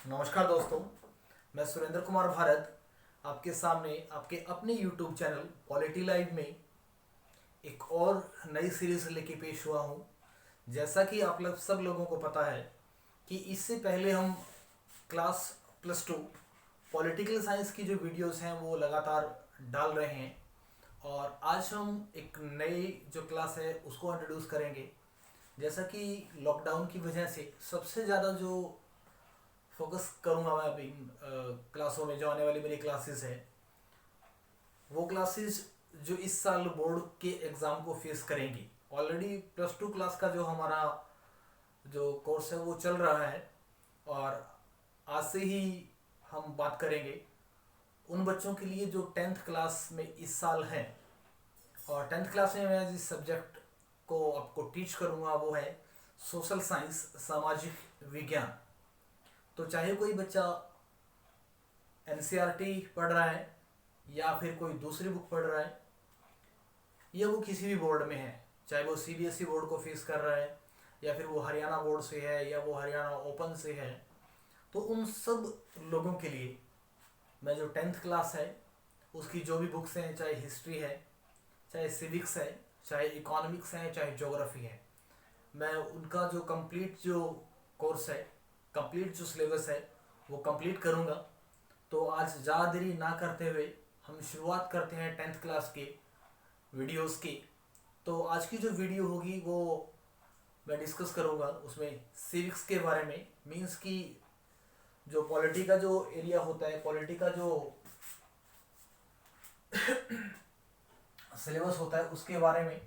नमस्कार दोस्तों, मैं सुरेंद्र कुमार भारत आपके सामने आपके अपने YouTube चैनल पॉलिटी लाइव में एक और नई सीरीज लेके पेश हुआ हूँ। जैसा कि आप लोग सब लोगों को पता है कि इससे पहले हम क्लास +2 पॉलिटिकल साइंस की जो वीडियोस हैं वो लगातार डाल रहे हैं और आज हम एक नई जो क्लास है उसको इंट्रोड्यूस करेंगे। जैसा कि लॉकडाउन की वजह से सबसे ज़्यादा जो फोकस करूँगा मैं अभी क्लासों में, जो आने वाली मेरी क्लासेस है वो क्लासेस जो इस साल बोर्ड के एग्ज़ाम को फेस करेंगी। ऑलरेडी +2 क्लास का जो हमारा जो कोर्स है वो चल रहा है और आज से ही हम बात करेंगे उन बच्चों के लिए जो 10th क्लास में इस साल हैं। और 10th क्लास में मैं जिस सब्जेक्ट को आपको टीच करूँगा वो है सोशल साइंस, सामाजिक विज्ञान। तो चाहे कोई बच्चा एनसीईआरटी पढ़ रहा है या फिर कोई दूसरी बुक पढ़ रहा है या वो किसी भी बोर्ड में है, चाहे वो सीबीएसई बोर्ड को फेस कर रहा है या फिर वो हरियाणा बोर्ड से है या वो हरियाणा ओपन से है, तो उन सब लोगों के लिए मैं जो 10th क्लास है उसकी जो भी बुक्स हैं, चाहे हिस्ट्री है, चाहे सिविक्स है, चाहे इकोनॉमिक्स है, चाहे ज्योग्राफी है, मैं उनका जो कंप्लीट जो कोर्स है, कंप्लीट जो सिलेबस है वो कंप्लीट करूँगा। तो आज ज़्यादा देरी ना करते हुए हम शुरुआत करते हैं 10th क्लास के वीडियोस की। तो आज की जो वीडियो होगी वो मैं डिस्कस करूँगा उसमें सिविक्स के बारे में, मींस कि जो पॉलिटी का जो एरिया होता है, पॉलिटी का जो सिलेबस होता है उसके बारे में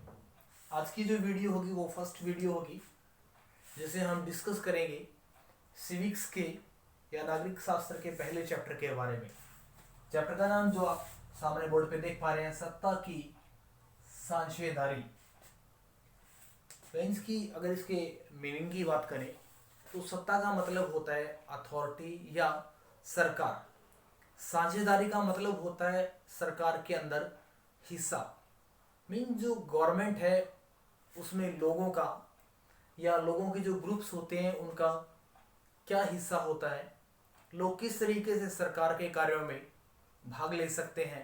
आज की जो वीडियो होगी वो फर्स्ट वीडियो होगी, जिसे हम डिस्कस करेंगे सिविक्स के या नागरिक शास्त्र के पहले चैप्टर के बारे में। चैप्टर का नाम जो आप सामने बोर्ड पे देख पा रहे हैं, सत्ता की साझेदारी। मीन्स की अगर इसके मीनिंग की बात करें तो सत्ता का मतलब होता है अथॉरिटी या सरकार। साझेदारी का मतलब होता है सरकार के अंदर हिस्सा। मीन जो गवर्नमेंट है उसमें लोगों का या लोगों के जो ग्रुप्स होते हैं उनका क्या हिस्सा होता है, लोग किस तरीके से सरकार के कार्यों में भाग ले सकते हैं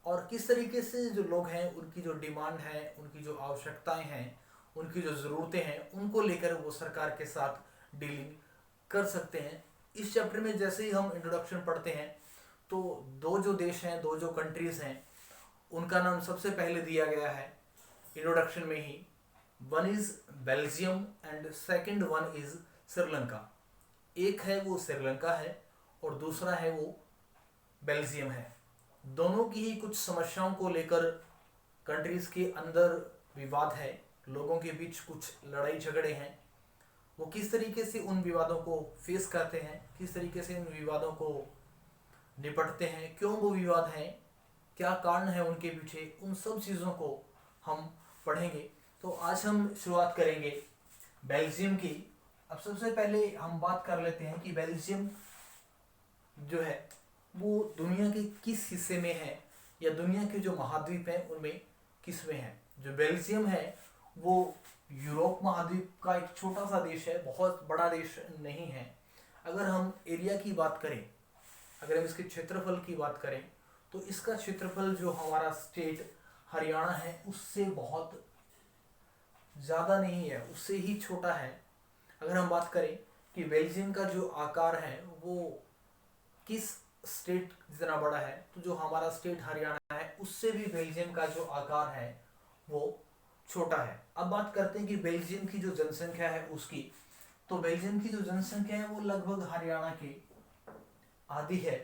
और किस तरीके से जो लोग हैं उनकी जो डिमांड है, उनकी जो आवश्यकताएं हैं, उनकी जो ज़रूरतें हैं, उनको लेकर वो सरकार के साथ डीलिंग कर सकते हैं। इस चैप्टर में जैसे ही हम इंट्रोडक्शन पढ़ते हैं तो दो जो देश हैं, दो जो कंट्रीज़ हैं, उनका नाम सबसे पहले दिया गया है इंट्रोडक्शन में ही। One is Belgium and second one is Sri Lanka. एक है वो श्रीलंका है और दूसरा है वो बेल्जियम है। दोनों की ही कुछ समस्याओं को लेकर कंट्रीज़ के अंदर विवाद है, लोगों के बीच कुछ लड़ाई झगड़े हैं। वो किस तरीके से उन विवादों को फेस करते हैं, किस तरीके से उन विवादों को निपटते हैं, क्यों वो विवाद हैं, क्या कारण है उनके पीछे, उन सब चीज़ों को हम पढ़ेंगे। तो आज हम शुरुआत करेंगे बेल्जियम की। अब सबसे पहले हम बात कर लेते हैं कि बेल्जियम जो है वो दुनिया के किस हिस्से में है या दुनिया के जो महाद्वीप हैं उनमें किस में है। जो बेल्जियम है वो यूरोप महाद्वीप का एक छोटा सा देश है, बहुत बड़ा देश नहीं है। अगर हम एरिया की बात करें, अगर हम इसके क्षेत्रफल की बात करें तो इसका क्षेत्रफल जो हमारा स्टेट हरियाणा है उससे बहुत ज़्यादा नहीं है, उससे ही छोटा है। अगर हम बात करें कि बेल्जियम का जो आकार है वो किस स्टेट जितना बड़ा है, तो जो हमारा स्टेट हरियाणा है उससे भी बेल्जियम का जो आकार है वो छोटा है। अब बात करते हैं कि बेल्जियम की जो जनसंख्या है उसकी, तो बेल्जियम की जो जनसंख्या है वो लगभग हरियाणा की आधी है।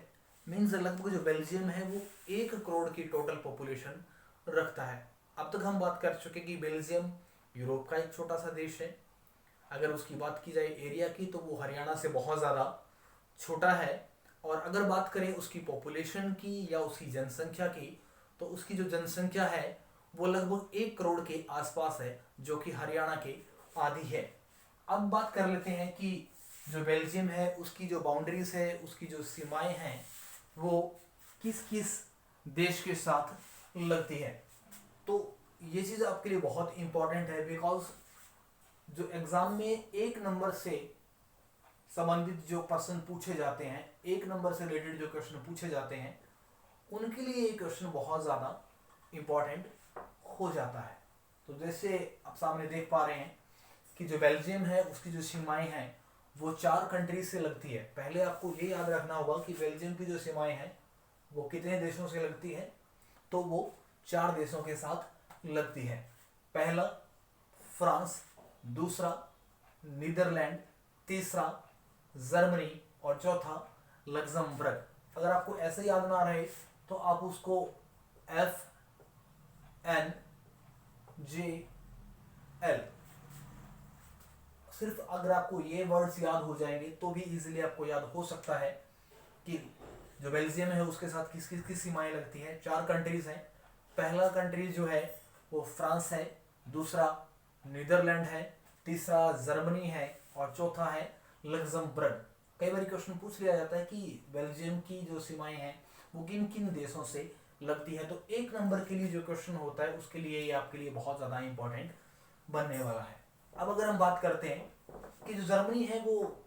मीन्स लगभग जो बेल्जियम है वो 1 करोड़ की टोटल पॉपुलेशन रखता है। अब तक हम बात कर चुके कि बेल्जियम यूरोप का एक छोटा सा देश है। अगर उसकी बात की जाए एरिया की तो वो हरियाणा से बहुत ज़्यादा छोटा है। और अगर बात करें उसकी पॉपुलेशन की या उसकी जनसंख्या की, तो उसकी जो जनसंख्या है वो लगभग 1 करोड़ के आसपास है, जो कि हरियाणा के आधी है। अब बात कर लेते हैं कि जो बेल्जियम है उसकी जो बाउंड्रीज है, उसकी जो सीमाएं हैं वो किस किस देश के साथ लगती है। तो ये चीज़ आपके लिए बहुत इंपॉर्टेंट है, बिकॉज जो एग्ज़ाम में 1 नंबर से संबंधित जो प्रश्न पूछे जाते हैं, 1 नंबर से रिलेटेड जो क्वेश्चन पूछे जाते हैं, उनके लिए ये क्वेश्चन बहुत ज़्यादा इम्पोर्टेंट हो जाता है। तो जैसे आप सामने देख पा रहे हैं कि जो बेल्जियम है उसकी जो सीमाएं हैं वो 4 कंट्रीज से लगती है। पहले आपको ये याद रखना होगा कि बेल्जियम की जो सीमाएं हैं वो कितने देशों से लगती है, तो वो 4 देशों के साथ लगती है। पहला फ्रांस, दूसरा नीदरलैंड, तीसरा जर्मनी और चौथा लग्जमबर्ग। अगर आपको ऐसे याद ना रहे तो आप उसको FNJL, सिर्फ अगर आपको ये वर्ड्स याद हो जाएंगे तो भी इजीली आपको याद हो सकता है कि जो बेल्जियम है उसके साथ किस किस किस सीमाएं लगती हैं। 4 कंट्रीज हैं। पहला कंट्री जो है वो फ्रांस है, दूसरा नीदरलैंड है, तीसरा जर्मनी है और चौथा है लग्जमबर्ग। कई बार क्वेश्चन पूछ लिया जाता है कि बेल्जियम की जो सीमाएं हैं वो किन किन देशों से लगती है, तो 1 नंबर के लिए जो क्वेश्चन होता है उसके लिए ये आपके लिए बहुत ज़्यादा इंपॉर्टेंट बनने वाला है। अब अगर हम बात करते हैं कि जो जर्मनी है वो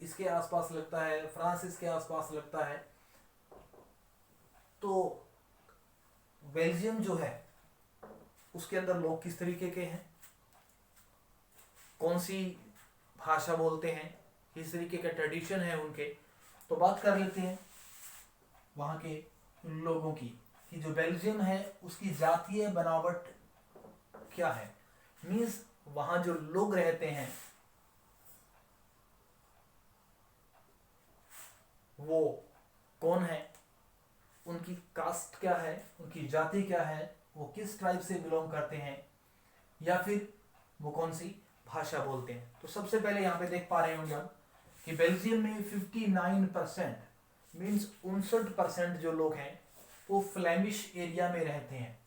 इसके आसपास लगता है, फ्रांस इसके आसपास लगता है, तो बेल्जियम जो है उसके अंदर लोग किस तरीके के हैं, कौन सी भाषा बोलते हैं, किस तरीके का ट्रेडिशन है उनके, तो बात कर लेते हैं वहाँ के लोगों की कि जो बेल्जियम है उसकी जातीय बनावट क्या है। मीन्स वहाँ जो लोग रहते हैं वो कौन है, उनकी कास्ट क्या है, उनकी जाति क्या है, वो किस ट्राइब से बिलोंग करते हैं, या फिर वो कौन सी भाषा बोलते हैं। तो सबसे पहले यहाँ पे देख पा रहे होंगे हम कि बेल्जियम में 59% मीन्स 59% जो लोग हैं वो फ्लेमिश एरिया में रहते हैं,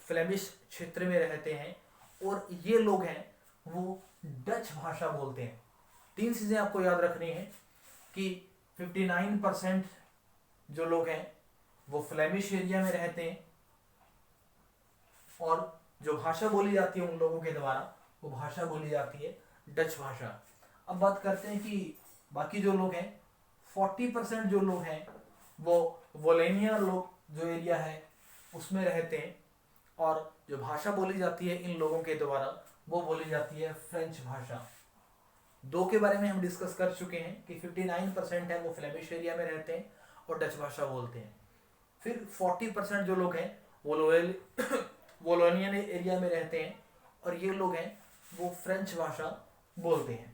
फ्लेमिश क्षेत्र में रहते हैं, और ये लोग हैं वो डच भाषा बोलते हैं। 3 चीज़ें आपको याद रखनी है कि 59% जो लोग हैं वो फ्लेमिश एरिया में रहते हैं, और जो भाषा बोली जाती है उन लोगों के द्वारा वो भाषा बोली जाती है डच भाषा। अब बात करते हैं कि बाकी जो लोग हैं, 40% जो लोग हैं वो वोलेनिया लोग जो एरिया है उसमें रहते हैं, और जो भाषा बोली जाती है इन लोगों के द्वारा वो बोली जाती है फ्रेंच भाषा। 2 के बारे में हम डिस्कस कर चुके हैं कि 59% है वो फ्लेमिश एरिया में रहते हैं और डच भाषा बोलते हैं। फिर 40% जो लोग हैं वो वोलोनियन एरिया में रहते हैं, और ये लोग हैं वो फ्रेंच भाषा बोलते हैं।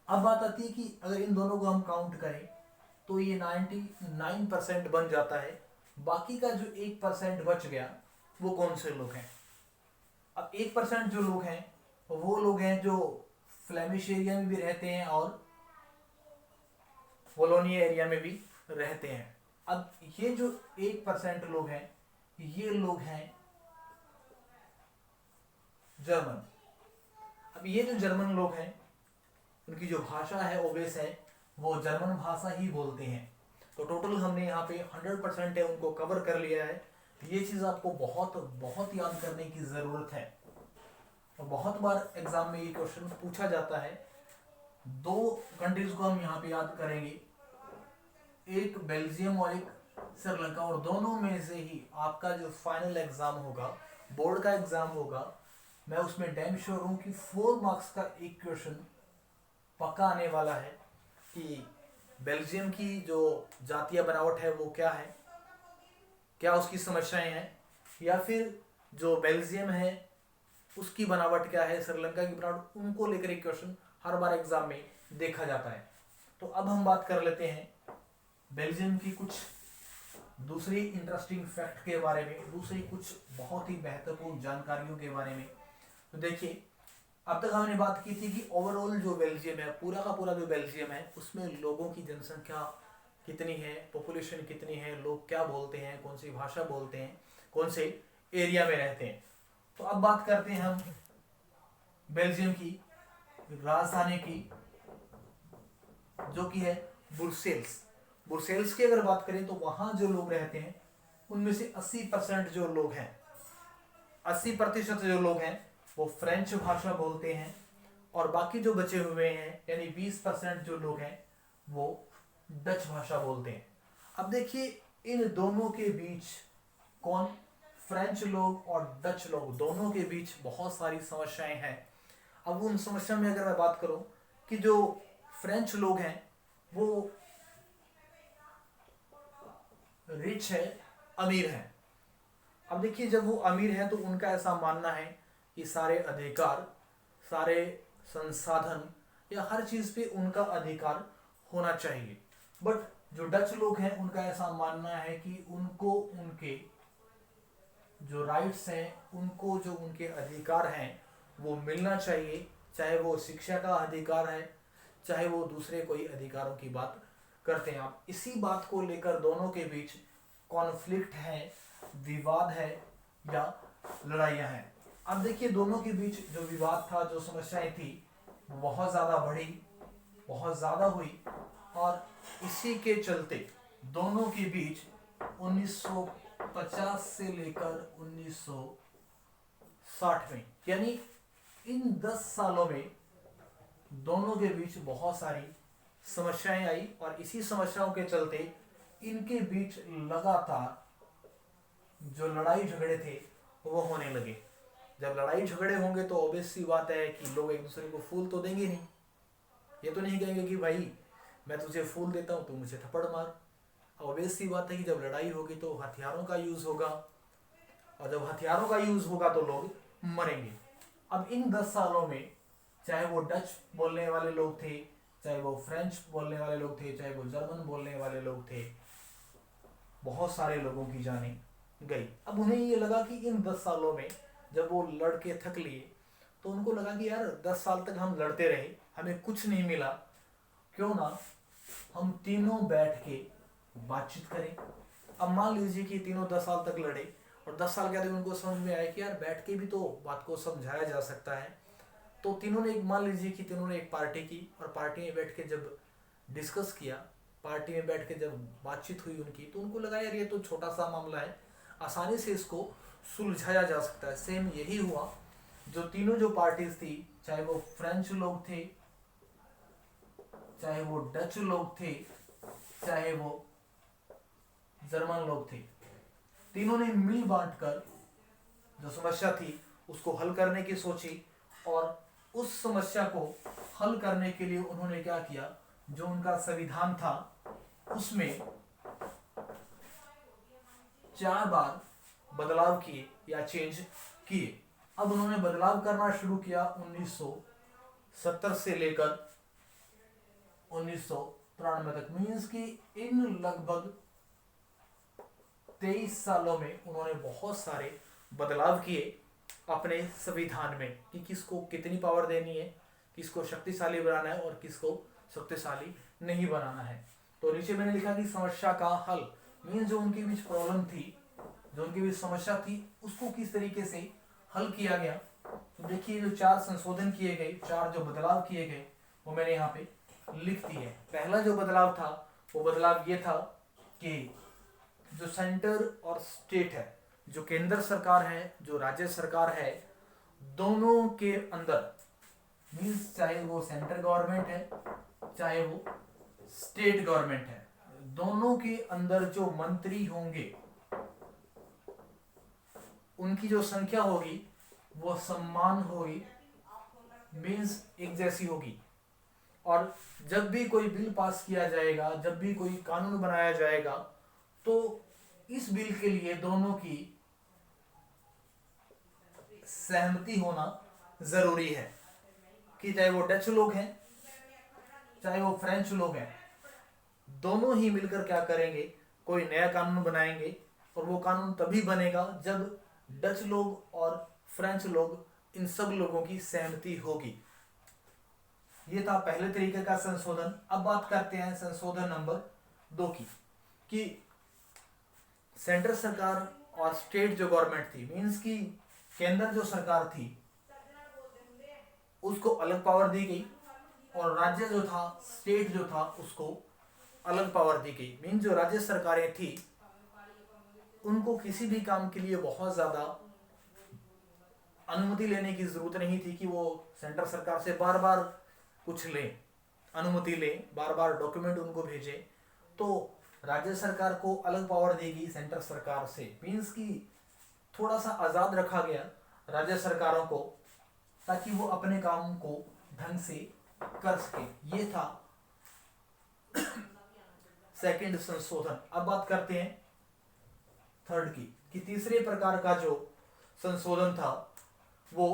अब बात आती है कि अगर इन दोनों को हम काउंट करें तो ये 99% बन जाता है। बाकी का जो 1% बच गया वो कौन से लोग हैं। अब 1% जो लोग हैं वो लोग हैं जो फ्लेमिश एरिया में भी रहते हैं और वोलोनिया एरिया में भी रहते हैं। अब ये जो 1% लोग हैं ये लोग हैं जर्मन। अब ये जो जर्मन लोग हैं उनकी जो भाषा है ओबेस है, वो जर्मन भाषा ही बोलते हैं। तो टोटल हमने यहाँ पे 100% है उनको कवर कर लिया है। ये चीज़ आपको बहुत बहुत याद करने की ज़रूरत है, और बहुत बार एग्जाम में ये क्वेश्चन पूछा जाता है। 2 कंट्रीज को हम यहाँ पे याद करेंगे, एक बेल्जियम और एक श्रीलंका, और दोनों में से ही आपका जो फाइनल एग्जाम होगा, बोर्ड का एग्जाम होगा, मैं उसमें डैम श्योर हूँ कि 4 मार्क्स का एक क्वेश्चन पक्का आने वाला है कि बेल्जियम की जो जातीय बनावट है वो क्या है, क्या उसकी समस्याएं हैं, या फिर जो बेल्जियम है उसकी बनावट क्या है, श्रीलंका की बनावट, उनको लेकर एक क्वेश्चन हर बार एग्जाम में देखा जाता है। तो अब हम बात कर लेते हैं बेल्जियम की कुछ दूसरी इंटरेस्टिंग फैक्ट के बारे में, दूसरी कुछ बहुत ही महत्वपूर्ण जानकारियों के बारे में। तो देखिए, अब तक हमने बात की थी कि ओवरऑल जो बेल्जियम है, पूरा का पूरा जो बेल्जियम है, उसमें लोगों की जनसंख्या कितनी है, पॉपुलेशन कितनी है, लोग क्या बोलते हैं, कौन सी भाषा बोलते हैं, कौन से एरिया में रहते हैं। तो अब बात करते हैं हम बेल्जियम की राजधानी की, जो कि है ब्रुसेल्स। ब्रुसेल्स की अगर बात करें तो वहां जो लोग रहते हैं उनमें से 80% जो लोग हैं, 80% जो लोग हैं वो फ्रेंच भाषा बोलते हैं, और बाकी जो बचे हुए हैं यानी 20% जो लोग हैं वो डच भाषा बोलते हैं। अब देखिए इन दोनों के बीच कौन, फ्रेंच लोग और डच लोग दोनों के बीच बहुत सारी समस्याएं हैं। अब उन समस्या में अगर मैं बात करूं कि जो फ्रेंच लोग हैं वो रिच है, अमीर है। अब देखिए जब वो अमीर है तो उनका ऐसा मानना है कि सारे अधिकार, सारे संसाधन या हर चीज पे उनका अधिकार होना चाहिए। बट जो डच लोग हैं उनका ऐसा मानना है कि उनको उनके जो राइट्स हैं, उनको जो उनके अधिकार हैं वो मिलना चाहिए, चाहे वो शिक्षा का अधिकार है, चाहे वो दूसरे कोई अधिकारों की बात करते हैं। आप इसी बात को लेकर दोनों के बीच कॉन्फ्लिक्ट है, विवाद है या लड़ाइयाँ हैं। अब देखिए दोनों के बीच जो विवाद था, जो समस्याएं थी, बहुत ज़्यादा बढ़ी, बहुत ज़्यादा हुई और इसी के चलते दोनों के बीच 1950 से लेकर 1960 में यानी इन 10 सालों में दोनों के बीच बहुत सारी समस्याएं आई और इसी समस्याओं के चलते इनके बीच लगातार जो लड़ाई झगड़े थे वो होने लगे। जब लड़ाई झगड़े होंगे तो ऑब्वियस सी बात है कि लोग एक दूसरे को फूल तो देंगे नहीं। ये तो नहीं कहेंगे कि भाई मैं तुझे फूल देता हूँ तो मुझे थप्पड़ मार। ऑब्वियस सी बात है कि जब लड़ाई होगी तो हथियारों का यूज होगा और जब हथियारों का यूज होगा तो लोग मरेंगे। अब इन 10 सालों में चाहे वो डच बोलने वाले लोग थे, चाहे वो फ्रेंच बोलने वाले लोग थे, चाहे वो जर्मन बोलने वाले लोग थे, बहुत सारे लोगों की जानें गई। अब उन्हें ये लगा कि इन 10 सालों में जब वो लड़के थक लिए तो उनको लगा कि यार 10 साल तक हम लड़ते रहे, हमें कुछ नहीं मिला, क्यों ना हम तीनों बैठ के बातचीत करें। अब मान लीजिए कि तीनों 10 साल तक लड़े और 10 साल के बाद उनको समझ में आया कि यार बैठ के भी तो बात को समझाया जा सकता है। तो तीनों ने मान लीजिए कि तीनों ने एक पार्टी की और पार्टी में बैठ के जब डिस्कस किया, पार्टी में बैठ के जब बातचीत हुई उनकी, तो उनको लगा यार ये तो छोटा सा मामला है, आसानी से इसको सुलझाया जा सकता है। सेम यही हुआ, जो तीनों जो पार्टीज थी, चाहे वो फ्रेंच लोग थे, चाहे वो डच लोग थे, चाहे वो जर्मन लोग थे, तीनों ने मिल बांट कर जो समस्या थी उसको हल करने की सोची और उस समस्या को हल करने के लिए उन्होंने क्या किया, जो उनका संविधान था उसमें 4 बार बदलाव किए या चेंज किए। अब उन्होंने बदलाव करना शुरू किया 1970 से लेकर 1993 तक। मीन्स कि इन लगभग 23 सालों में उन्होंने बहुत सारे बदलाव किए अपने संविधान में कि किसको कितनी पावर देनी है, किसको शक्तिशाली बनाना है और किसको शक्तिशाली नहीं बनाना है। तो नीचे मैंने लिखा कि समस्या का हल, मीन्स जो उनके बीच प्रॉब्लम थी, जो उनके बीच समस्या थी, उसको किस तरीके से हल किया गया। तो देखिए जो 4 संशोधन किए गए, 4 जो बदलाव किए गए वो मैंने यहाँ पे लिख दिए। पहला जो बदलाव था वो बदलाव ये था कि जो सेंटर और स्टेट है, जो केंद्र सरकार है, जो राज्य सरकार है, दोनों के अंदर, मीन्स चाहे वो सेंट्रल गवर्नमेंट है चाहे वो स्टेट गवर्नमेंट है, दोनों के अंदर जो मंत्री होंगे उनकी जो संख्या होगी वो समान होगी, मीन्स एक जैसी होगी। और जब भी कोई बिल पास किया जाएगा, जब भी कोई कानून बनाया जाएगा, तो इस बिल के लिए दोनों की सहमति होना जरूरी है कि चाहे वो डच लोग हैं चाहे वो फ्रेंच लोग हैं, दोनों ही मिलकर क्या करेंगे, कोई नया कानून बनाएंगे। और वो कानून तभी बनेगा जब डच लोग और फ्रेंच लोग, इन सब लोगों की सहमति होगी। ये था पहले तरीके का संशोधन। अब बात करते हैं संशोधन नंबर 2 की, कि सेंट्रल सरकार और स्टेट जो गवर्नमेंट थी, मीन्स की केंद्र जो सरकार थी उसको अलग पावर दी गई और राज्य जो था, स्टेट जो था, उसको अलग पावर दी गई। मीन्स जो राज्य सरकारें थी उनको किसी भी काम के लिए बहुत ज्यादा अनुमति लेने की जरूरत नहीं थी कि वो सेंटर सरकार से बार बार कुछ ले, अनुमति ले, बार बार डॉक्यूमेंट उनको भेजे। तो राज्य सरकार को अलग पावर देगी सेंटर सरकार से, मीन्स की थोड़ा सा आजाद रखा गया राज्य सरकारों को, ताकि वो अपने काम को ढंग से कर सके। ये था सेकंड संशोधन। अब बात करते हैं थर्ड की, कि तीसरे प्रकार का जो संशोधन था वो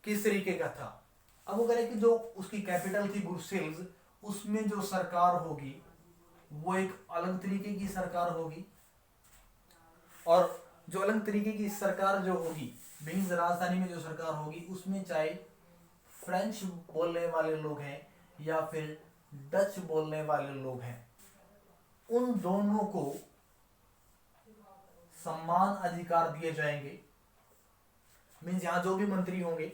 किस तरीके का था। अब वो करें कि जो उसकी कैपिटल थी ब्रुसेल्स, उसमें जो सरकार होगी वो एक अलग तरीके की सरकार होगी, और जो अलग तरीके की सरकार जो होगी, मीन्स राजधानी में जो सरकार होगी उसमें चाहे फ्रेंच बोलने वाले लोग हैं या फिर डच बोलने वाले लोग हैं, उन दोनों को समान अधिकार दिए जाएंगे। मीन्स यहाँ जो भी मंत्री होंगे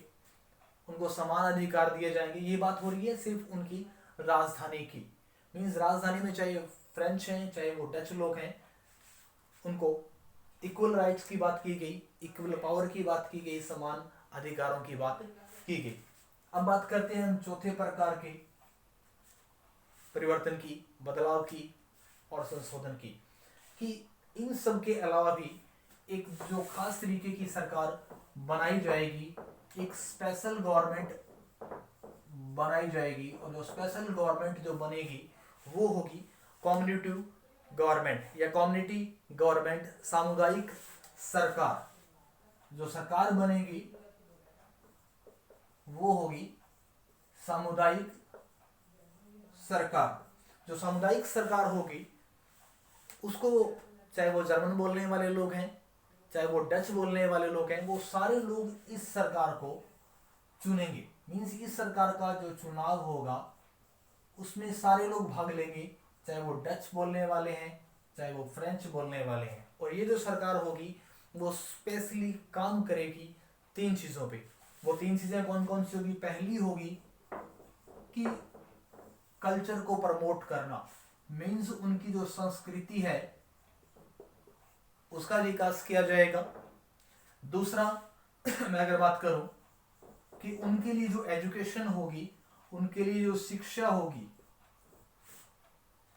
उनको समान अधिकार दिए जाएंगे। ये बात हो रही है सिर्फ उनकी राजधानी की। मीन्स राजधानी में चाहे फ्रेंच हैं चाहे वो डच लोग हैं, उनको इक्वल राइट्स की बात की गई, इक्वल पावर की बात की गई, समान अधिकारों की बात की गई। अब बात करते हैं हम चौथे प्रकार के परिवर्तन की, बदलाव की और संशोधन की, कि इन सब के अलावा भी एक जो खास तरीके की सरकार बनाई जाएगी, एक स्पेशल गवर्नमेंट बनाई जाएगी, और जो स्पेशल गवर्नमेंट जो बनेगी वो होगी कम्युनिटी गवर्नमेंट या कम्युनिटी गवर्नमेंट, सामुदायिक सरकार। जो सरकार बनेगी वो होगी सामुदायिक सरकार। जो सामुदायिक सरकार होगी उसको चाहे वो जर्मन बोलने वाले लोग हैं चाहे वो डच बोलने वाले लोग हैं, वो सारे लोग इस सरकार को चुनेंगे। मीन्स इस सरकार का जो चुनाव होगा उसमें सारे लोग भाग लेंगे, चाहे वो डच बोलने वाले हैं चाहे वो फ्रेंच बोलने वाले हैं। और ये जो सरकार होगी वो स्पेशली काम करेगी तीन चीज़ों पे। वो तीन चीज़ें कौन कौन सी होगी? पहली होगी कि कल्चर को प्रमोट करना, मीन्स उनकी जो संस्कृति है उसका विकास किया जाएगा। दूसरा मैं अगर बात करूं कि उनके लिए जो एजुकेशन होगी, उनके लिए जो शिक्षा होगी,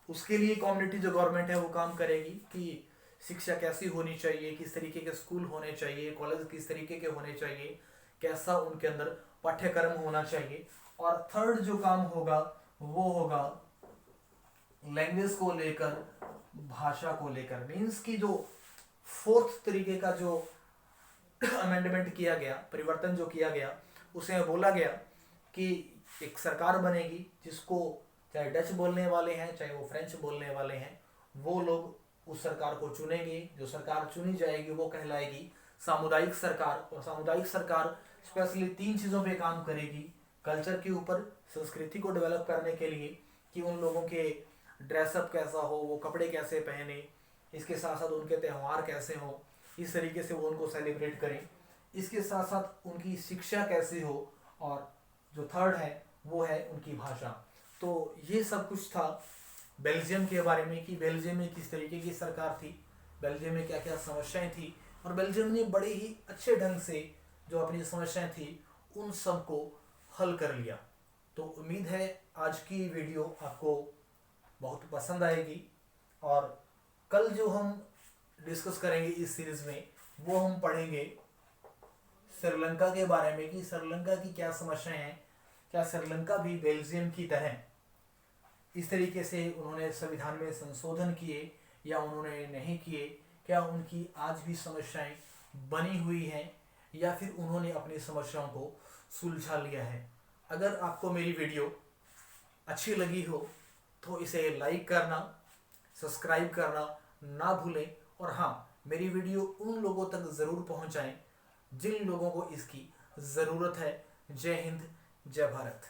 उसके लिए कम्युनिटी जो गवर्नमेंट है वो काम करेगी कि शिक्षा कैसी होनी चाहिए, किस तरीके के स्कूल होने चाहिए, कॉलेज किस तरीके के होने चाहिए, कैसा उनके अंदर पाठ्यक्रम होना चाहिए। और थर्ड जो काम होगा वो होगा लैंग्वेज को लेकर, भाषा को लेकर। मीन्स की जो फोर्थ तरीके का जो अमेंडमेंट किया गया, परिवर्तन जो किया गया, उसे बोला गया कि एक सरकार बनेगी जिसको चाहे डच बोलने वाले हैं चाहे वो फ्रेंच बोलने वाले हैं, वो लोग उस सरकार को चुनेंगे। जो सरकार चुनी जाएगी वो कहलाएगी सामुदायिक सरकार। और सामुदायिक सरकार स्पेशली तीन चीज़ों पे काम करेगी: कल्चर के ऊपर, संस्कृति को डेवलप करने के लिए कि उन लोगों के ड्रेसअप कैसा हो, वो कपड़े कैसे पहने, इसके साथ साथ उनके त्यौहार कैसे हो, इस तरीके से वो उनको सेलिब्रेट करें। इसके साथ साथ उनकी शिक्षा कैसे हो, और जो थर्ड है वो है उनकी भाषा। तो ये सब कुछ था बेल्जियम के बारे में कि बेल्जियम में किस तरीके की सरकार थी, बेल्जियम में क्या क्या समस्याएं थी, और बेल्जियम ने बड़े ही अच्छे ढंग से जो अपनी समस्याएं थी उन सब को हल कर लिया। तो उम्मीद है आज की वीडियो आपको बहुत पसंद आएगी, और कल जो हम डिस्कस करेंगे इस सीरीज में वो हम पढ़ेंगे श्रीलंका के बारे में कि श्रीलंका की क्या समस्याएं हैं, क्या श्रीलंका भी बेल्जियम की तरह इस तरीके से उन्होंने संविधान में संशोधन किए या उन्होंने नहीं किए, क्या उनकी आज भी समस्याएं बनी हुई हैं या फिर उन्होंने अपनी समस्याओं को सुलझा लिया है। अगर आपको मेरी वीडियो अच्छी लगी हो तो इसे लाइक करना, सब्सक्राइब करना ना भूलें, और हाँ, मेरी वीडियो उन लोगों तक ज़रूर पहुंचाएं जिन लोगों को इसकी ज़रूरत है। जय हिंद, जय भारत।